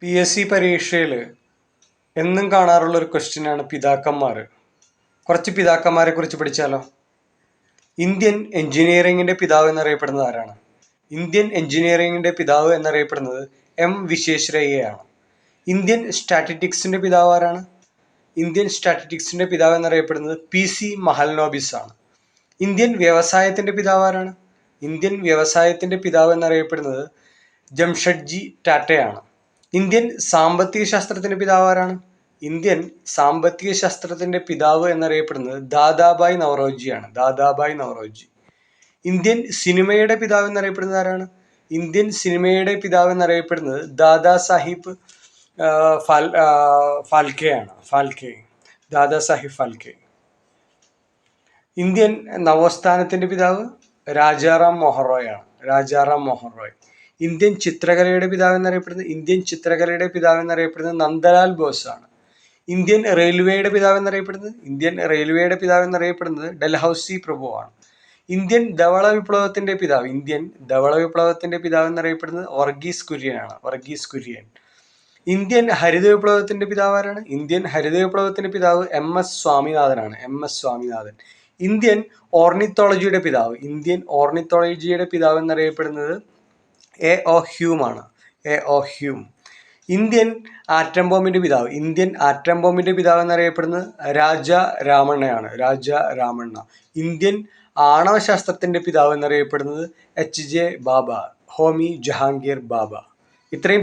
PSC പരീക്ഷയിൽ എന്നും കാണാറുള്ള ഒരു ക്വസ്റ്റ്യനാണ് പിതാക്കന്മാർ. കുറച്ച് പിതാക്കന്മാരെ കുറിച്ച് പഠിച്ചാലോ? ഇന്ത്യൻ എഞ്ചിനീയറിംഗിന്റെ പിതാവ് എന്നറിയപ്പെടുന്നത് ആരാണ്? ഇന്ത്യൻ എഞ്ചിനീയറിംഗിന്റെ പിതാവ് എന്നറിയപ്പെടുന്നത് വിശ്വേശ്വരയ്യയാണ്. ഇന്ത്യൻ സ്റ്റാറ്റിസ്റ്റിക്സിന്റെ പിതാവ് ആരാണ്? ഇന്ത്യൻ സ്റ്റാറ്റിസ്റ്റിക്സിന്റെ പിതാവ് എന്നറിയപ്പെടുന്നത് PC മഹൽനോബിസ് ആണ്. ഇന്ത്യൻ വ്യവസായത്തിന്റെ പിതാവ് ആരാണ്? ഇന്ത്യൻ വ്യവസായത്തിന്റെ പിതാവ് എന്നറിയപ്പെടുന്നത് ജംഷഡ്ജി ടാറ്റയാണ്. ഇന്ത്യൻ സാമ്പത്തിക ശാസ്ത്രത്തിന്റെ പിതാവ് ആരാണ്? ഇന്ത്യൻ സാമ്പത്തിക ശാസ്ത്രത്തിന്റെ പിതാവ് എന്നറിയപ്പെടുന്നത് ദാദാബായ് നവറോജിയാണ്. ദാദാബായ് നവറോജി. ഇന്ത്യൻ സിനിമയുടെ പിതാവ് എന്നറിയപ്പെടുന്നത് ആരാണ്? ഇന്ത്യൻ സിനിമയുടെ പിതാവ് എന്നറിയപ്പെടുന്നത് ദാദാ സാഹിബ് ഫാൽക്കെയാണ്. ദാദാ സാഹിബ് ഫാൽക്കെ. ഇന്ത്യൻ നവോത്ഥാനത്തിന്റെ പിതാവ് രാജാറാം മോഹൻ റോയ് ആണ്. രാജാറാം മോഹൻ റോയ്. ഇന്ത്യൻ ചിത്രകലയുടെ പിതാവ് എന്നറിയപ്പെടുന്നത് നന്ദലാൽ ബോസ് ആണ്. ഇന്ത്യൻ റെയിൽവേയുടെ പിതാവ് എന്നറിയപ്പെടുന്നത് ഡൽഹൌസി പ്രഭു ആണ്. ഇന്ത്യൻ ധവള വിപ്ലവത്തിന്റെ പിതാവ് എന്നറിയപ്പെടുന്നത് വർഗീസ് കുര്യൻ ആണ്. ഇന്ത്യൻ ഹരിത വിപ്ലവത്തിന്റെ പിതാവ് ആരാണ്? ഇന്ത്യൻ ഹരിത വിപ്ലവത്തിന്റെ പിതാവ് MS സ്വാമിനാഥൻ ആണ്. ഇന്ത്യൻ ഓർണിത്തോളജിയുടെ പിതാവ് എന്നറിയപ്പെടുന്നത് A.O. ഹ്യൂം ആണ്. ഇന്ത്യൻ ആറ്റം ബോംബിന്റെ പിതാവ് എന്നറിയപ്പെടുന്നത് രാജാ രാമണ്ണ. ഇന്ത്യൻ ആണവശാസ്ത്രത്തിന്റെ പിതാവ് എന്നറിയപ്പെടുന്നത് HJ ബാബ, ഹോമി ജഹാംഗീർ ബാബ. ഇത്രയും